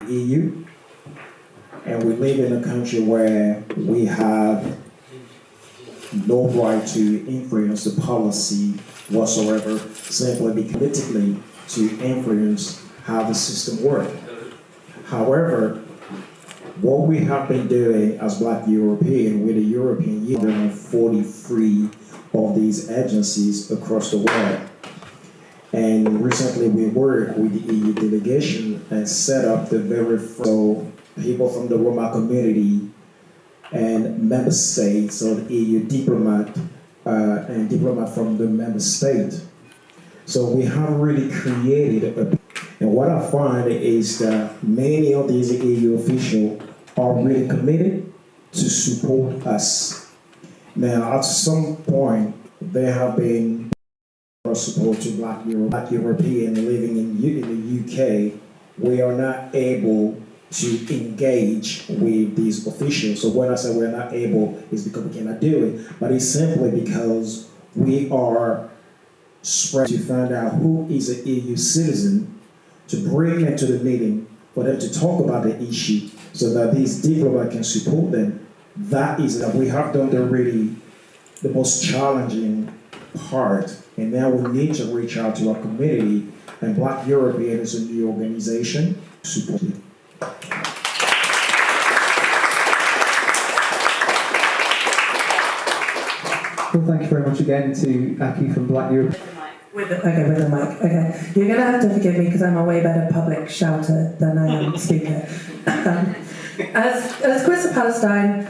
EU, and we live in a country where we have no right to influence the policy whatsoever, simply because politically to influence how the system works. However, what we have been doing as Black European with the European Union, 43 of these agencies across the world. And recently we worked with the EU delegation and set up the very first people from the Roma community and member states, so the EU diplomat and diplomat from the member state. So we have really created and what I find is that many of these EU officials are really committed to support us. Now, at some point, there have been support to Black European living in the UK. We are not able to engage with these officials. So when I say we're not able, it's because we cannot do it, but it's simply because we are spread to find out who is an EU citizen, to bring them to the meeting, for them to talk about the issue, so that these diplomats can support them. That is that we have done the most challenging part, and now we need to reach out to our community, and Black European is a new organization support it. Well, thank you very much again to Aki from Black Europe. With the mic. Okay. You're going to have to forgive me because I'm a way better public shouter than I am speaker. As Queers of Palestine,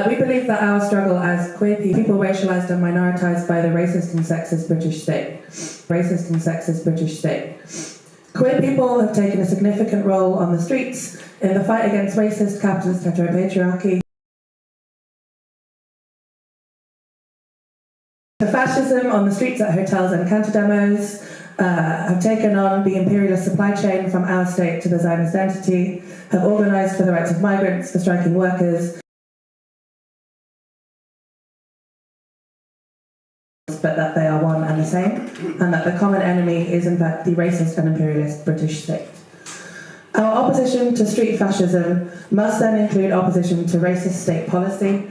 we believe that our struggle as queer people racialised and minoritized by the racist and sexist British state. Queer people have taken a significant role on the streets in the fight against racist, capitalist heteropatriarchy, the fascism on the streets at hotels and counter demos, have taken on the imperialist supply chain from our state to the Zionist entity, have organised for the rights of migrants, for striking workers, but that they are one and the same, and that the common enemy is in fact the racist and imperialist British state. Our opposition to street fascism must then include opposition to racist state policy,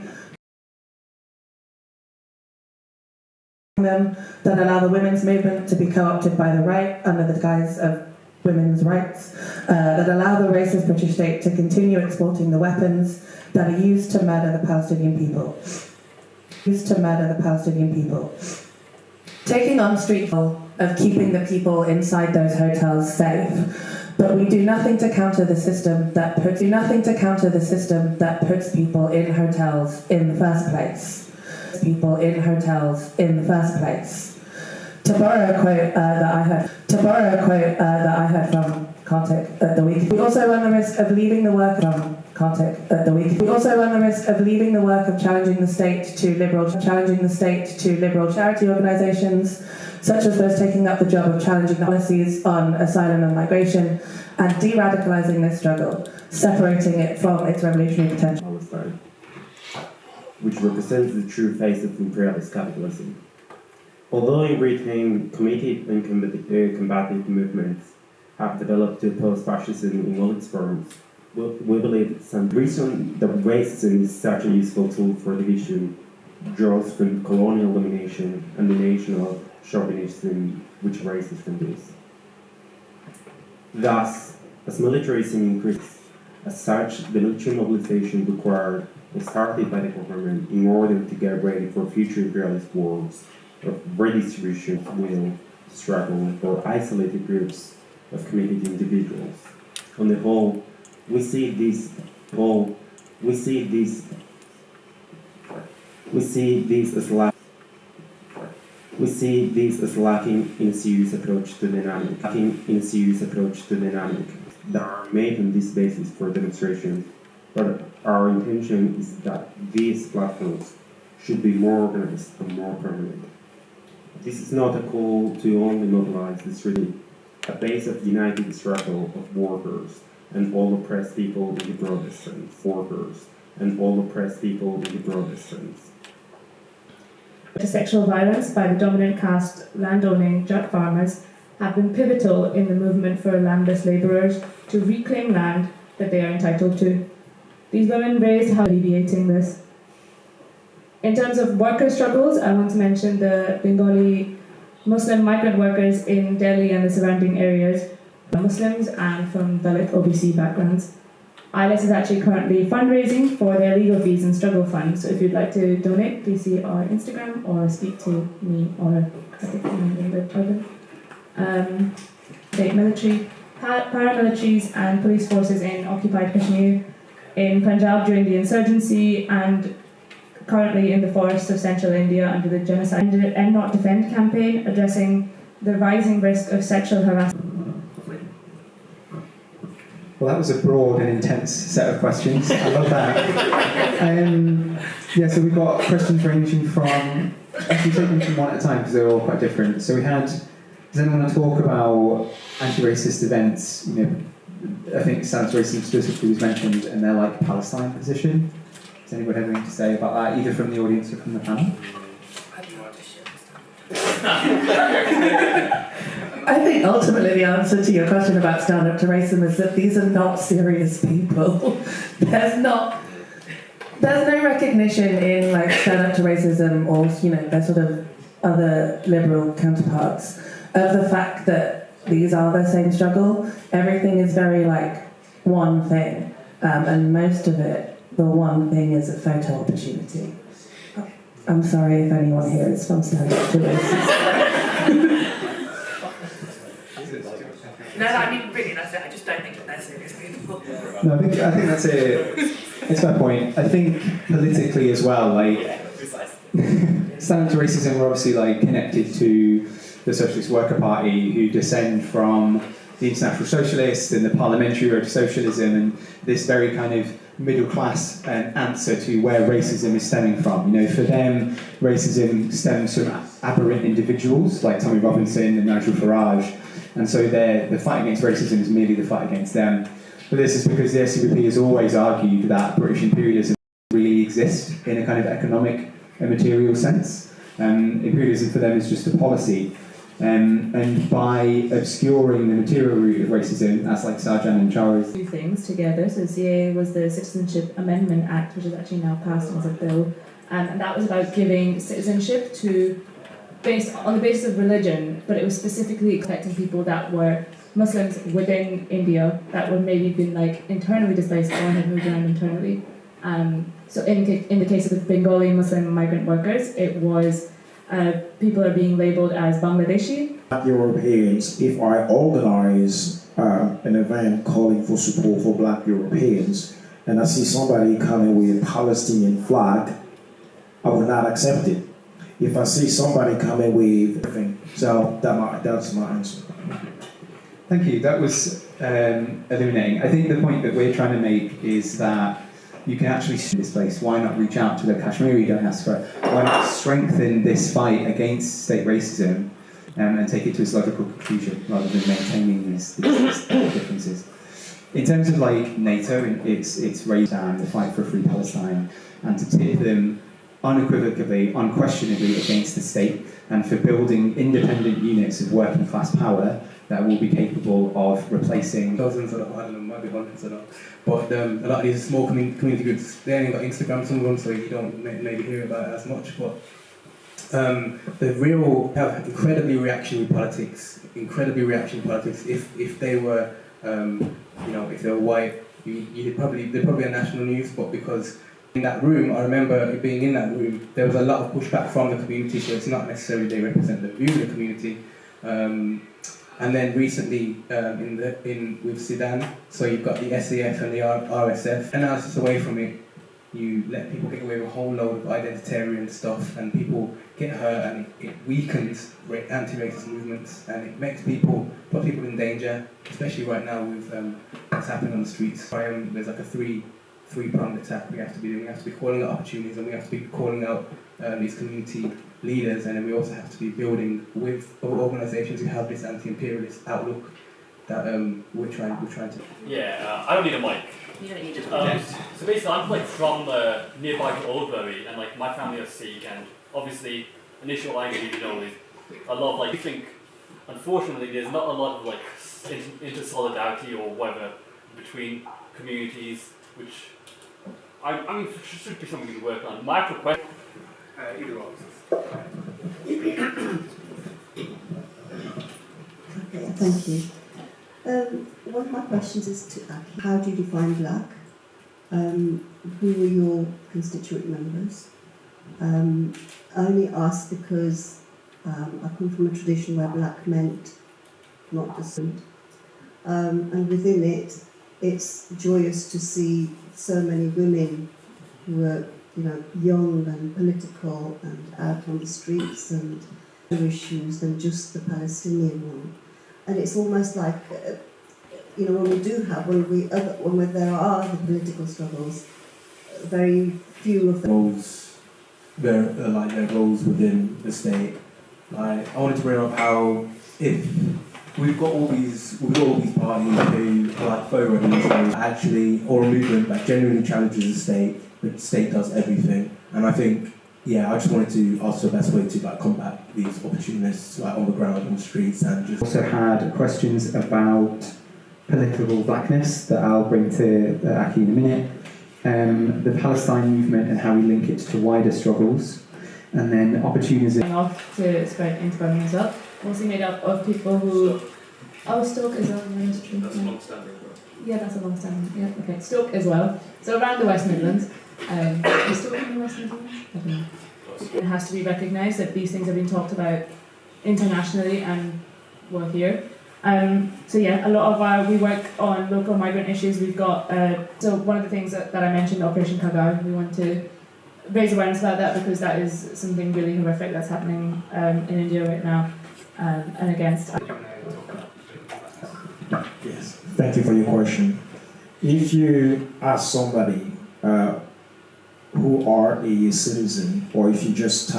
them that allow the women's movement to be co-opted by the right under the guise of women's rights, that allow the racist British state to continue exporting the weapons that are used to murder the Palestinian people. Taking on street of keeping the people inside those hotels safe, but we do nothing to counter the system that puts people in hotels in the first place. To borrow a quote that I heard from Contact at the week. We also run the risk of leaving the work of challenging the state to liberal charity organisations, such as those taking up the job of challenging the policies on asylum and migration, and de-radicalising this struggle, separating it from its revolutionary potential. Palestine, which represents the true face of imperialist capitalism. Although in Britain, committed and combative movements have developed to oppose fascism in all its forms, we believe some reason that racism is such a useful tool for division draws from colonial domination and the national chauvinism which arises from this. Thus, as militarism increases, as such, the military mobilization required was started by the government in order to get ready for future imperialist wars of redistribution of will, struggle, or isolated groups of committed individuals. On the whole, we see this as lacking in a serious approach to dynamic that are made on this basis for demonstrations. But our intention is that these platforms should be more organized and more permanent. This is not a call to only mobilize the street, a base of united struggle of workers and all oppressed people in the broadest sense. To sexual violence by the dominant caste landowning farmers have been pivotal in the movement for landless labourers to reclaim land that they are entitled to. These women raised how alleviating this. In terms of worker struggles, I want to mention the Bengali Muslim migrant workers in Delhi and the surrounding areas, Muslims and from Dalit OBC backgrounds. ILS is actually currently fundraising for their legal fees and struggle fund, so if you'd like to donate, please see our Instagram or speak to me or state military, paramilitaries and police forces in occupied Kashmir, in Punjab during the insurgency, and currently in the forests of central India under the genocide and Not Defend campaign, addressing the rising risk of sexual harassment. Well, that was a broad and intense set of questions. I love that. Yeah, so we've got questions ranging from, actually take them from one at a time because they're all quite different. So we had, does anyone want to talk about anti-racist events? You know, I think Sans Racism specifically was mentioned, and their like Palestine position. Does anybody have anything to say about that, either from the audience or from the panel? I think ultimately the answer to your question about stand up to racism is that these are not serious people. There's no recognition in like stand up to racism or their sort of other liberal counterparts of the fact that these are the same struggle. Everything is very like one thing, and most of it, the one thing is a photo opportunity. I'm sorry if anyone here is from stand up to racism. No, I mean, really, that's it. I just don't think that they're serious people. No, I think that's it's my point. I think politically as well, like, stand up to racism are obviously like connected to the Socialist Worker Party, who descend from the International Socialists and the Parliamentary Road to Socialism, and this very kind of middle class answer to where racism is stemming from. You know, for them, racism stems from aberrant individuals like Tommy Robinson and Nigel Farage. And so the fight against racism is merely the fight against them. But this is because the SCPP has always argued that British imperialism really exists in a kind of economic and material sense. Imperialism for them is just a policy. And by obscuring the material root of racism, as like Sarjan and Charles... Two things together. So CA was the Citizenship Amendment Act, which is actually now passed as a bill. And that was about giving citizenship to based on the basis of religion, but it was specifically protecting people that were Muslims within India that were maybe been like internally displaced or had moved around internally. So in the case of the Bengali Muslim migrant workers, it was people are being labelled as Bangladeshi. Black Europeans, if I organize an event calling for support for Black Europeans, and I see somebody coming with a Palestinian flag, I will not accept it. If I see somebody coming with everything, so that's my answer. Thank you. That was illuminating. I think the point that we're trying to make is that you can actually see this place. Why not reach out to the Kashmiri diaspora? Why not strengthen this fight against state racism and take it to its logical conclusion rather than maintaining these differences? In terms of like NATO, it's raised down the fight for a free Palestine and to tip them unequivocally, unquestionably against the state, and for building independent units of working class power that will be capable of replacing dozens of, I don't know, might be hundreds of them. But a lot of these small community groups, they only got Instagram, some of them, so you don't maybe hear about it as much. But the real have incredibly reactionary politics. If they were, if they were white, they're probably on national news, but because in that room, I remember being in that room, there was a lot of pushback from the community, so it's not necessarily they represent the view of the community. And then recently with Sudan, so you've got the SAF and the RSF, and now it's just away from it. You let people get away with a whole load of identitarian stuff, and people get hurt, and it weakens anti-racist movements, and it makes put people in danger, especially right now with what's happening on the streets. There's like a three-pronged attack we have to be doing. We have to be calling out opportunities, and we have to be calling out these community leaders, and then we also have to be building with other organisations who have this anti-imperialist outlook that we're trying to. Yeah, I don't need a mic. You don't need a So basically, I'm like from nearby to Oldbury, and like my family are Sikh, and obviously, an issue I really know is a lot of like. I think, unfortunately, there's not a lot of like inter-solidarity or whatever between communities, which I mean should be something we can work on. My question. Okay, thank you. One of my questions is to Aki. How do you define black? Who are your constituent members? I only ask because I come from a tradition where black meant not descent. And within it, it's joyous to see so many women who are, young and political and out on the streets and other issues than just the Palestinian one. And it's almost like, when there are the political struggles, very few of them. Their roles within the state. I wanted to bring up how if we've got all these parties who are like faux revolutionaries, actually, or a movement that genuinely challenges the state, but the state does everything. And I think, I just wanted to ask the best way to combat these opportunists on the ground, on the streets, and just. Also had questions about political blackness that I'll bring to Aki in a minute. The Palestine movement and how we link it to wider struggles, and then opportunism. Off to spread into Birmingham as well. Mostly made up of people who. Stoke as well. That's long-standing. Yeah, that's a long-standing. Yeah, okay. Stoke as well. So around the West Midlands. Is Stoke in the West Midlands? I don't know. It has to be recognised that these things have been talked about internationally and we're here. A lot of we work on local migrant issues. We've got so one of the things that I mentioned, Operation Kagar. We want to raise awareness about that because that is something really horrific that's happening in India right now, and against. Yes, thank you for your question. If you ask somebody who are a citizen, or if you just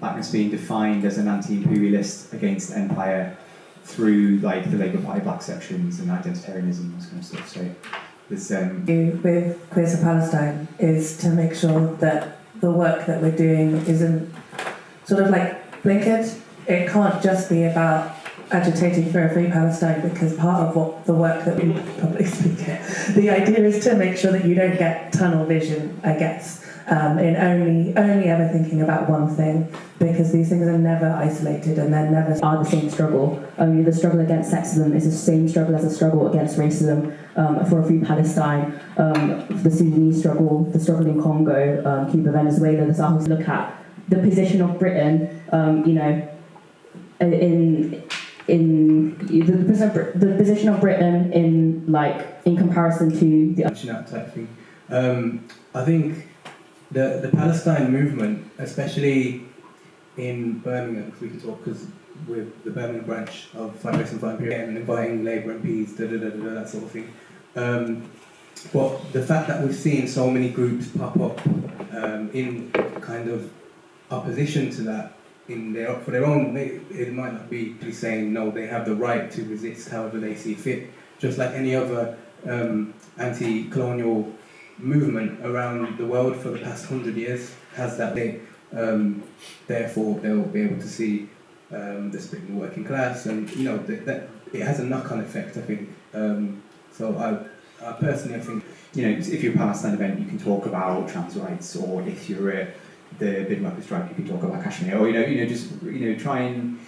blackness being defined as an anti-imperialist against empire through the Labour Party black sections and identitarianism, this kind of stuff. So there's with Queers for Palestine is to make sure that the work that we're doing isn't sort of like blinkered. It can't just be about agitating for a free Palestine, because part of what the work that we public speak here, the idea is to make sure that you don't get tunnel vision, I guess, in only ever thinking about one thing, because these things are never isolated and they're never are the same struggle. The struggle against sexism is the same struggle as the struggle against racism, for a free Palestine, the Sudanese struggle, the struggle in Congo, Cuba, Venezuela. The Sahels look at the position of Britain, the position of Britain in comparison to the type thing. I think the Palestine movement, especially in Birmingham, because we can talk, because we're the Birmingham branch of Federation for Imperial and inviting Labour MPs, that sort of thing. But the fact that we've seen so many groups pop up in kind of opposition to that, for their own, it might not be saying no, they have the right to resist however they see fit, just like any other anti-colonial movement around the world for the past 100 years has that day. Therefore, they'll be able to see the split in the working class, and that it has a knock-on effect, I think. So I personally, I think, if you're a Palestine event, you can talk about trans rights, or if you're at the Big Workers' Strike, you can talk about Kashmir, or just try and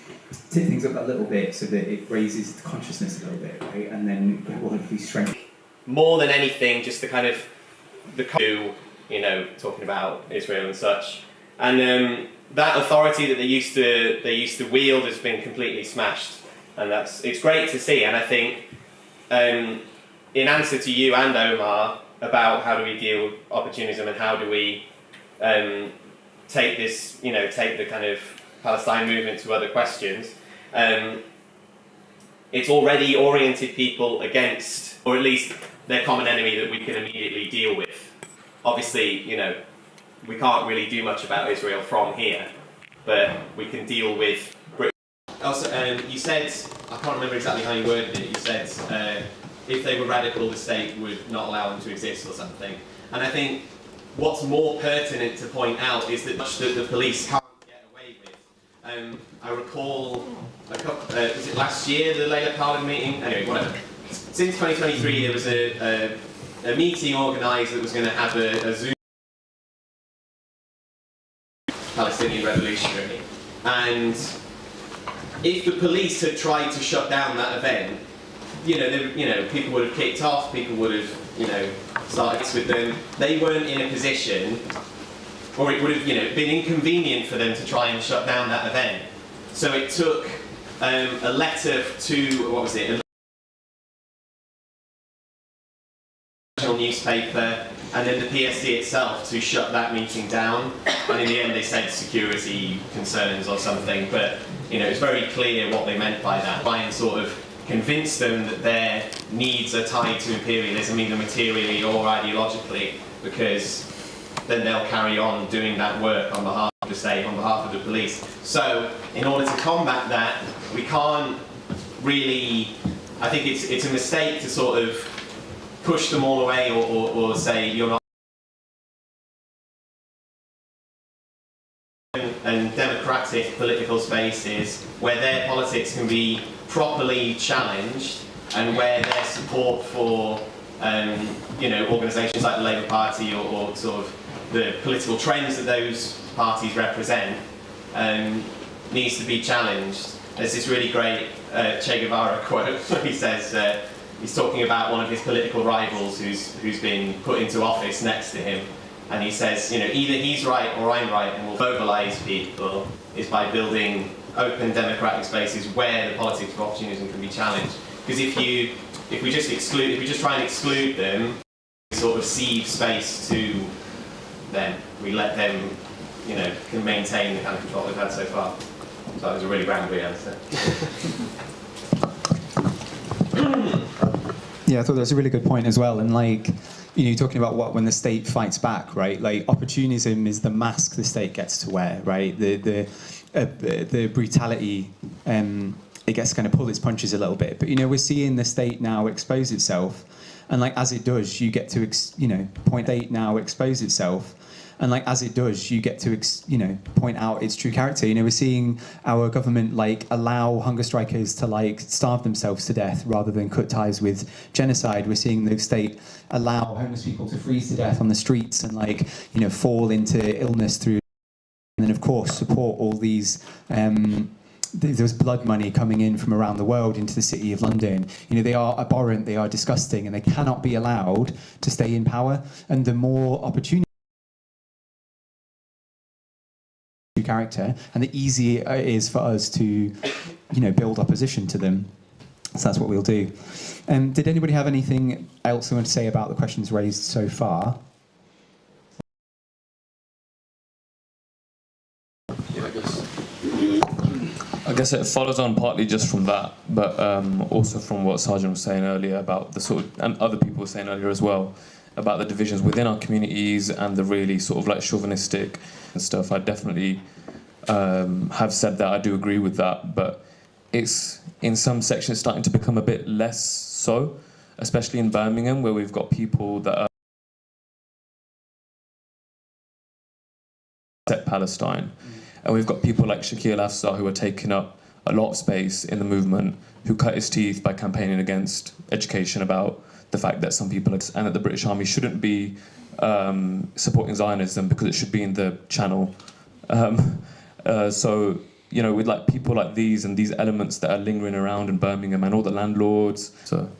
tip things up a little bit so that it raises the consciousness a little bit, right? And then it will hopefully strengthen. More than anything, just talking about Israel and such, and that authority that they used to wield has been completely smashed, and it's great to see. And I think, in answer to you and Omar about how do we deal with opportunism and how do we take the kind of Palestine movement to other questions, it's already oriented people against, or at least their common enemy that we can immediately deal with. Obviously, we can't really do much about Israel from here, but we can deal with Britain. Also, you said, I can't remember exactly how you worded it, you said if they were radical, the state would not allow them to exist or something. And I think what's more pertinent to point out is that much that the police can't get away with. I recall, was it last year, the Labour Parliament meeting? Anyway, whatever. Since 2023, there was a meeting organised that was going to have a Zoom Palestinian Revolutionary, and if the police had tried to shut down that event, people would have kicked off, people would have, started with them. They weren't in a position, or it would have, been inconvenient for them to try and shut down that event. So it took a letter to, what was it, a national newspaper, and then the PSD itself to shut that meeting down. And in the end they said security concerns or something, but it's very clear what they meant by that. Try and sort of convince them that their needs are tied to imperialism, either materially or ideologically, because then they'll carry on doing that work on behalf of the state, on behalf of the police. So, in order to combat that, we can't really, I think it's a mistake to sort of push them all away or say you're not. And democratic political spaces where their politics can be properly challenged, and where their support for organisations like the Labour Party or sort of the political trends that those parties represent needs to be challenged. There's this really great Che Guevara quote where he says, he's talking about one of his political rivals who's been put into office next to him, and he says, either he's right or I'm right, and we'll mobilise people is by building open democratic spaces where the politics of opportunism can be challenged. Because if we just try and exclude them, we sort of cede space to them. We let them, can maintain the kind of control they've had so far. So that was a really rambly answer. Yeah, I thought that was a really good point as well. And talking about when the state fights back, right? Like, opportunism is the mask the state gets to wear, right? The brutality, it gets to kind of pull its punches a little bit. But we're seeing the state now expose itself, and as it does, you get to point itself. And as it does, you get to point out its true character. We're seeing our government allow hunger strikers to starve themselves to death rather than cut ties with genocide. We're seeing the state allow homeless people to freeze to death on the streets and fall into illness through. And then of course support all these. There's blood money coming in from around the world into the city of London. They are abhorrent, they are disgusting, and they cannot be allowed to stay in power. And the more opportunity character, and the easier it is for us to, build opposition to them. So that's what we'll do. Did anybody have anything else they want to say about the questions raised so far? I guess it follows on partly just from that, but also from what Sarjan was saying earlier about and other people were saying earlier as well, about the divisions within our communities and the really sort of chauvinistic and stuff. I definitely have said that. I do agree with that, but it's in some sections starting to become a bit less so, especially in Birmingham, where we've got people that are at Palestine, and we've got people like Shakil Afzal who are taking up a lot of space in the movement, who cut his teeth by campaigning against education, about the fact that some people and that the British Army shouldn't be supporting Zionism because it should be in the Channel. So, with people like these and these elements that are lingering around in Birmingham and all the landlords. So,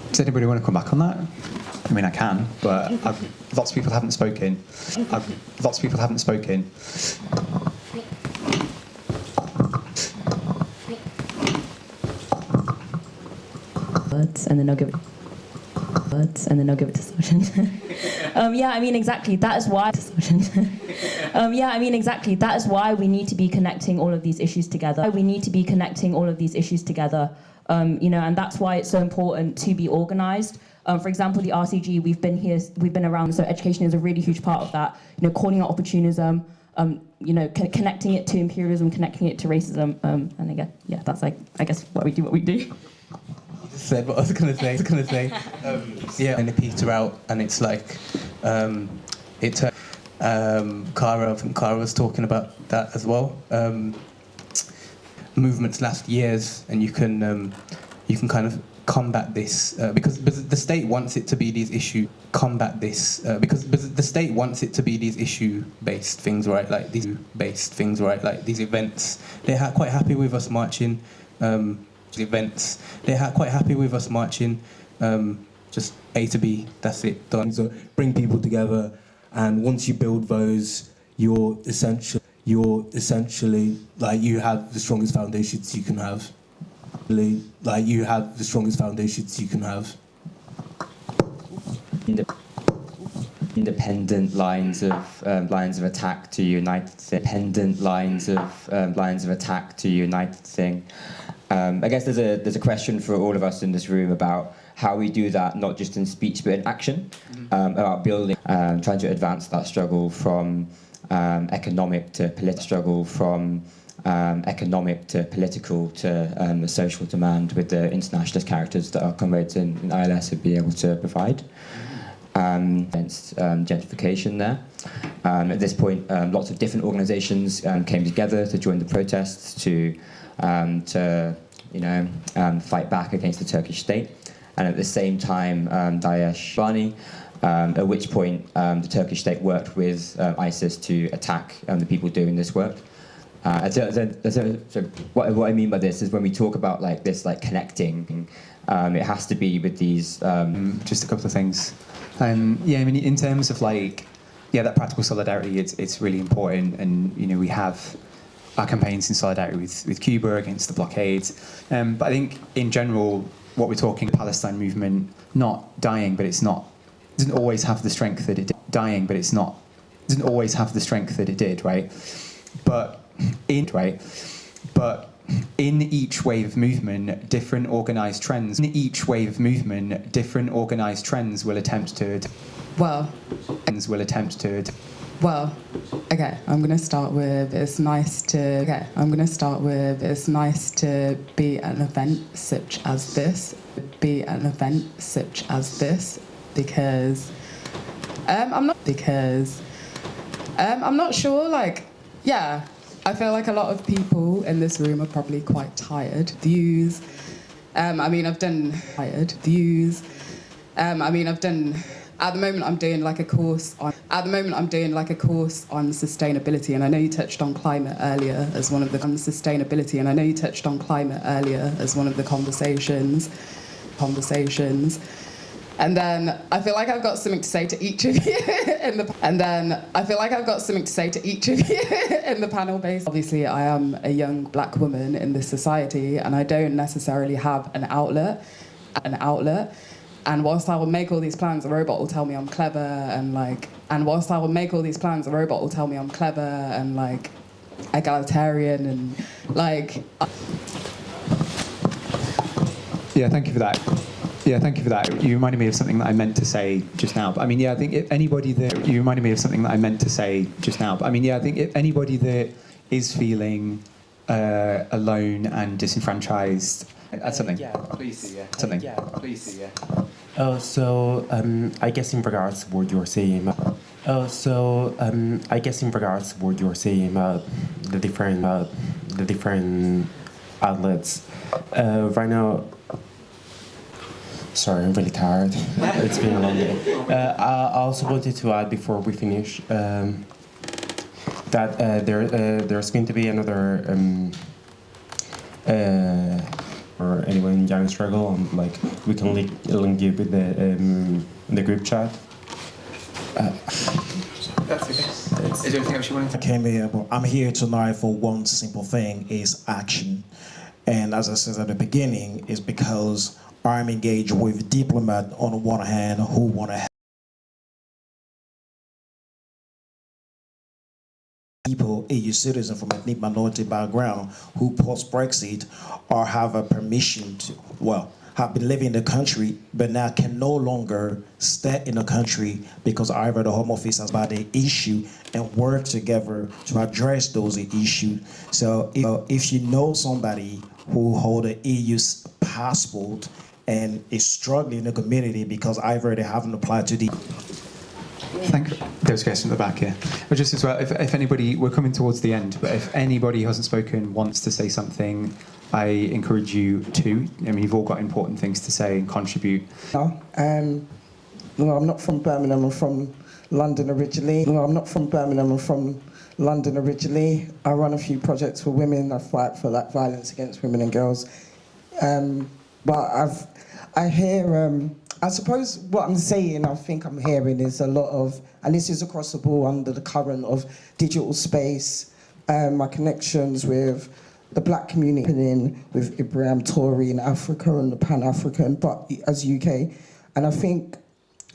does anybody want to come back on that? I mean, I can, but lots of people haven't spoken. And then I'll give it. And then I'll give it to Sarjan. Yeah, I mean, exactly. That is why. Yeah, I mean, exactly. That is why we need to be connecting all of these issues together. And that's why it's so important to be organised. For example, the RCG, we've been around, so education is a really huge part of that. Calling out opportunism, connecting it to imperialism, connecting it to racism, and again, yeah, that's I guess what we do. Said what I was going to say. Yeah, and peter out, and it's Cara, I think Cara was talking about that as well. Movements last years, and you can kind of combat this because the state wants it to be these issue combat this because the state wants it to be these issue-based things, right? Like these based things, right? Like these events. They're quite happy with us marching. Events. They're quite happy with us marching. Just A to B. That's it. Done. So bring people together, and once you build those, you're essentially like you have the strongest foundations you can have. Like you have the strongest foundations you can have. Independent lines of attack to unite. Independent lines of attack to unite thing. I guess there's a question for all of us in this room about how we do that, not just in speech but in action, about building, trying to advance that struggle from economic to political struggle, from economic to political to the social demand with the internationalist characters that our comrades in ILS would be able to provide. Against gentrification there. At this point, lots of different organisations came together to join the protests to fight back against the Turkish state. And at the same time, Daesh Bani, at which point the Turkish state worked with ISIS to attack the people doing this work. So what I mean by this is when we talk about connecting, it has to be with these. Just a couple of things. I mean, in terms of that practical solidarity, it's really important, and we have our campaigns in solidarity with Cuba against the blockade. But I think in general, what we're talking Palestine movement not dying, but doesn't always have the strength that it did. Dying, but doesn't always have the strength that it did, right? But in each wave of movement, different organised trends. In each wave of movement, different organised trends will attempt to. Okay, I'm going to start with it's nice to be at an event such as this. Because I'm not sure, I feel like a lot of people in this room are probably quite tired. At the moment, I'm doing a course on sustainability, and I know you touched on climate earlier as one of the conversations. And then I feel like I've got something to say to each of you in the panel base. Obviously, I am a young black woman in this society, and I don't necessarily have an outlet. And whilst I will make all these plans, a robot will tell me I'm clever, and egalitarian, and Yeah, thank you for that. You reminded me of something that I meant to say just now. But I mean, I think if anybody that is feeling alone and disenfranchised, that's something. Yeah, please do, yeah. Something. Yeah, please do, yeah. I guess in regards to what you're saying. I guess in regards to what you're saying about the different outlets. Right now. Sorry, I'm really tired. It's been a long day. I also wanted to add before we finish that there's going to be another or anyone in Young Struggle, we can link you with the group chat. That's okay. Is there anything else you wanted to? I came here, but I'm here tonight for one simple thing: is action. And as I said at the beginning, is because I'm engaged with diplomats on the one hand who want to help people, EU citizens from ethnic minority background who post-Brexit or have a permission to, have been living in the country but now can no longer stay in the country because either the Home Office has about the issue and work together to address those issues. So if you know somebody who hold an EU passport and is struggling in the community because either they haven't applied to the Thank you. There was a question at the back here. But just as well, if anybody, we're coming towards the end, but if anybody who hasn't spoken wants to say something, I encourage you to. I mean, you've all got important things to say and contribute. No, I'm not from Birmingham, I'm from London originally. No, I'm not from Birmingham, I'm from London originally. I run a few projects for women, I fight for like violence against women and girls. But I hear, I suppose what I'm saying, I think I'm hearing is a lot of, and this is across the board under the current of digital space, my connections with the black community, with Ibrahim Tory in Africa and the Pan-African, but as UK. And I think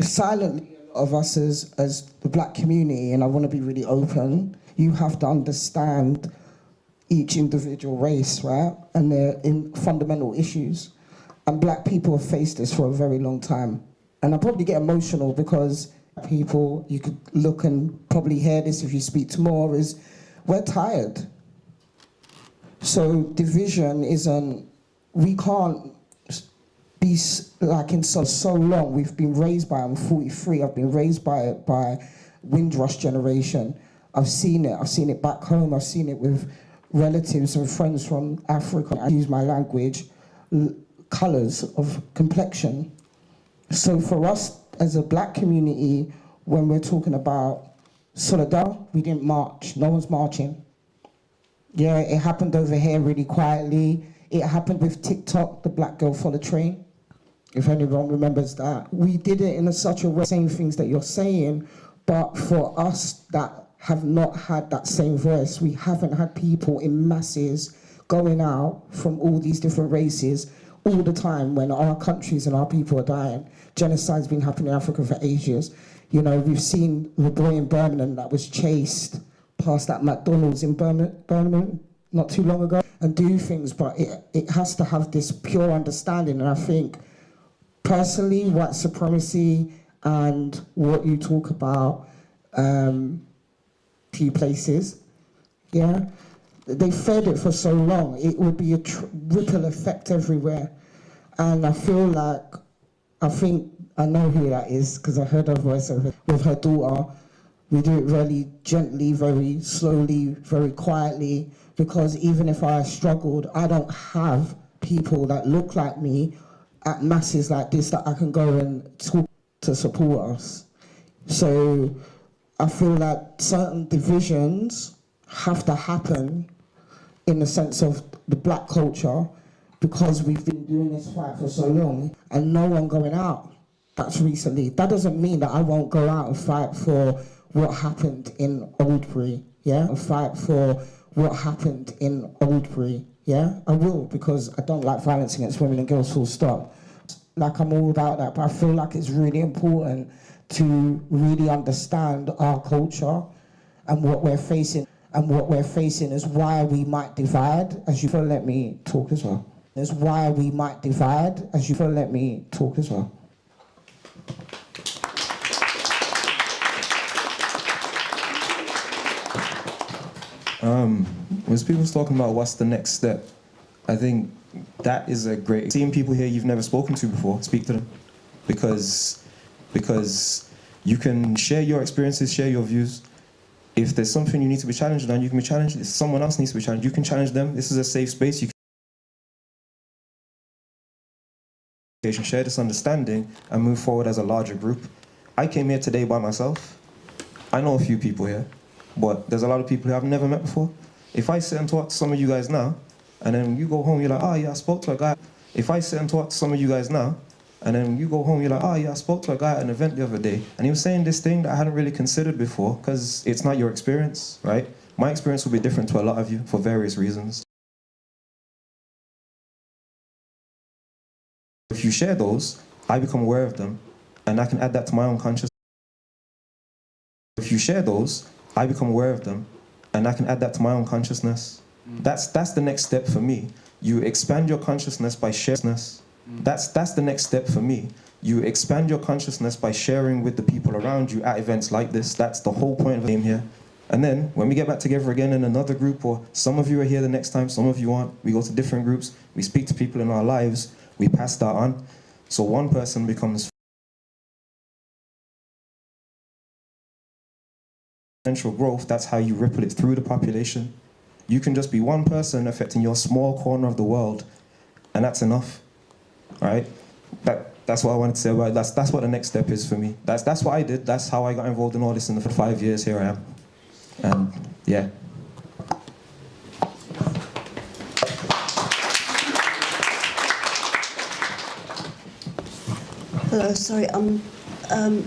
silently of us as the black community, and I want to be really open, you have to understand each individual race, right? And their fundamental issues. And black people have faced this for a very long time. And I probably get emotional because people, you could look and probably hear this if you speak to more, is we're tired. So division isn't, we can't be like in so long. We've been raised by, I'm 43, I've been raised by Windrush generation. I've seen it back home, I've seen it with relatives and friends from Africa. I use my language, colours of complexion. So for us as a black community, when we're talking about solidarity, we didn't march, no one's marching. Yeah, it happened over here really quietly. It happened with TikTok, the black girl for the train, if anyone remembers that. We did it in such a way, saying things that you're saying, but for us that have not had that same voice, we haven't had people in masses going out from all these different races all the time when our countries and our people are dying. Genocide's been happening in Africa for ages. You know, we've seen the boy in Birmingham that was chased past that McDonald's in Birmingham not too long ago and do things, but it has to have this pure understanding. And I think, personally, white supremacy and what you talk about, few places, yeah, they fed it for so long, it would be a ripple effect everywhere. And I feel like, I know who that is, because I heard her voice with her daughter. We do it really gently, very slowly, very quietly, because even if I struggled, I don't have people that look like me at masses like this that I can go and talk to support us. So I feel like certain divisions have to happen in the sense of the black culture, because we've been doing this fight for so long and no one going out. That's recently. That doesn't mean that I won't go out and fight for what happened in Oldbury, yeah? And fight for what happened in Oldbury, yeah? I will, because I don't like violence against women and girls, full stop. Like, I'm all about that, but I feel like it's really important to really understand our culture and what we're facing. And what we're facing is why we might divide, as you feel, let me talk as well. Is why we might divide, as you feel, let me talk as well. When people's talking about what's the next step, I think that is a great, seeing people here you've never spoken to before, speak to them. Because you can share your experiences, share your views. If there's something you need to be challenged on, you can be challenged. If someone else needs to be challenged, you can challenge them. This is a safe space. You can share this understanding and move forward as a larger group. I came here today by myself. I know a few people here, but there's a lot of people who I've never met before. If I sit and talk to some of you guys now, and then you go home, you're like, oh yeah, I spoke to a guy. If I sit and talk to some of you guys now, and then you go home, you're like, oh yeah, I spoke to a guy at an event the other day, and he was saying this thing that I hadn't really considered before, because it's not your experience, right? My experience will be different to a lot of you for various reasons. If you share those, I become aware of them, and I can add that to my own consciousness. If you share those, I become aware of them, and I can add that to my own consciousness. That's the next step for me. You expand your consciousness by sharing. That's the next step for me. You expand your consciousness by sharing with the people around you at events like this. That's the whole point of the game here. And then when we get back together again in another group, or some of you are here the next time, some of you aren't, we go to different groups, we speak to people in our lives, we pass that on. So one person becomes exponential growth, that's how you ripple it through the population. You can just be one person affecting your small corner of the world, and that's enough, right? That's what I wanted to say about it. That's what the next step is for me. That's what I did. That's how I got involved in all this, and for 5 years, here I am. And yeah. Hello, sorry,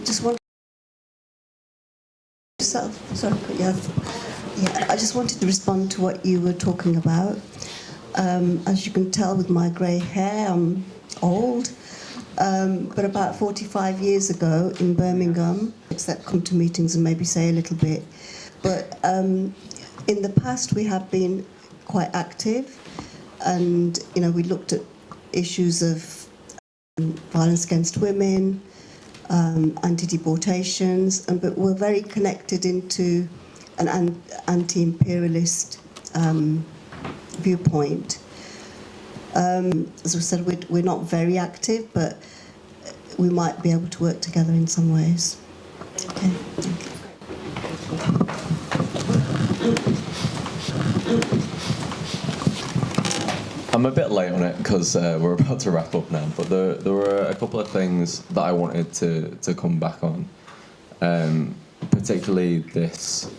just want sorry, yeah, I just wanted to respond to what you were talking about. As you can tell with my grey hair, I'm old, but about 45 years ago in Birmingham, that come to meetings and maybe say a little bit, but in the past we have been quite active, and we looked at issues of violence against women, anti-deportations, but we're very connected into an anti-imperialist viewpoint. As we said, we're not very active, but we might be able to work together in some ways. Okay, thank you. I'm a bit late on it because we're about to wrap up now, but there were a couple of things that I wanted to come back on, particularly this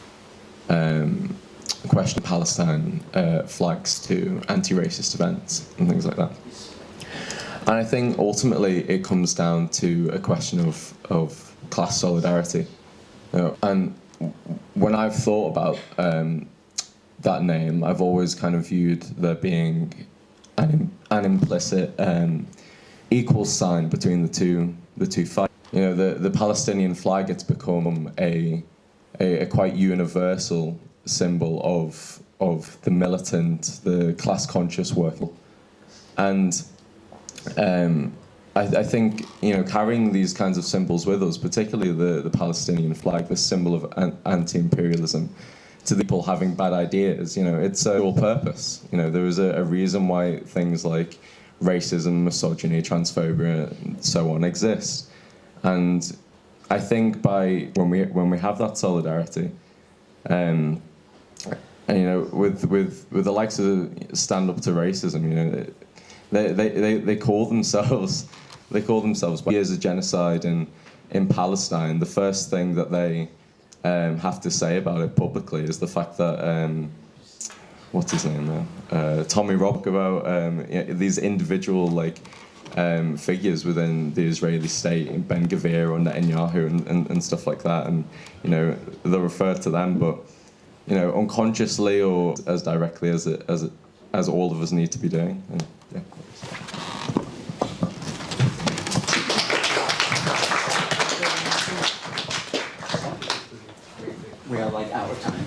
question of Palestine flags to anti-racist events and things like that. And I think ultimately it comes down to a question of class solidarity. And when I've thought about that name, I've always kind of viewed there being an implicit equal sign between the two fights. The Palestinian flag, it's become a quite universal symbol of the militant, the class conscious working, and I think carrying these kinds of symbols with us, particularly the Palestinian flag, this symbol of anti-imperialism, to the people having bad ideas, it's a dual purpose. There is a reason why things like racism, misogyny, transphobia, and so on exist. And I think when we have that solidarity, and with the likes of Stand Up to Racism, they call themselves years of genocide in Palestine. The first thing that they have to say about it publicly is the fact that what's his name now? Tommy Robb, about these individual figures within the Israeli state, Ben Gvir or Netanyahu and stuff like that, and they'll refer to them, but unconsciously or as directly as all of us need to be doing. And, yeah. We are out of time.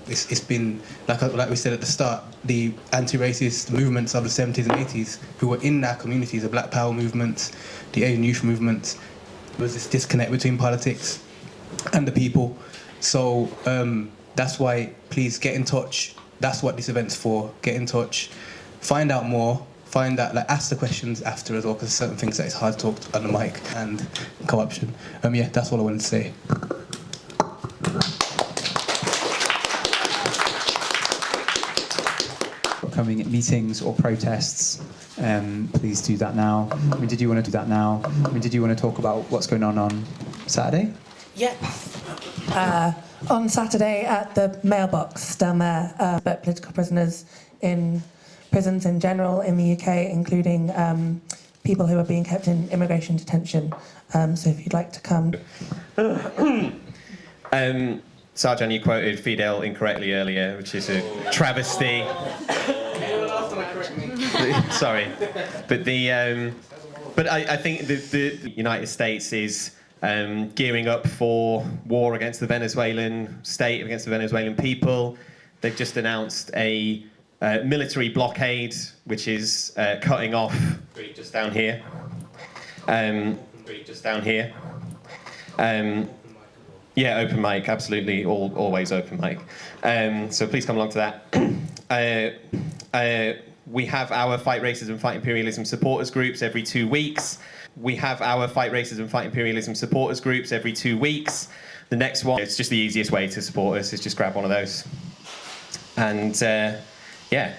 It's been, like we said at the start, the anti-racist movements of the 70s and 80s who were in our communities, the Black Power movements, the Asian youth movements. There was this disconnect between politics and the people. So that's why, please get in touch. That's what this event's for. Get in touch, find out more, ask the questions after as well, because certain things that it's hard to talk on the mic and co-option. Yeah, that's all I wanted to say. Upcoming meetings or protests, please do that now. Did you want to do that now? Did you want to talk about what's going on Saturday? Yeah. On Saturday at the mailbox down there, but political prisoners in prisons in general in the UK, including people who are being kept in immigration detention. So if you'd like to come. Sarjan, you quoted Fidel incorrectly earlier, which is a travesty. Sorry, but I think the United States is gearing up for war against the Venezuelan state, against the Venezuelan people. They've just announced a military blockade, which is cutting off just down here. Yeah, open mic, absolutely, always open mic. So please come along to that. We have our Fight Racism, Fight Imperialism supporters groups every 2 weeks. We have our Fight Racism, Fight Imperialism supporters groups every 2 weeks. The next one, it's just the easiest way to support us, is just grab one of those. And yeah.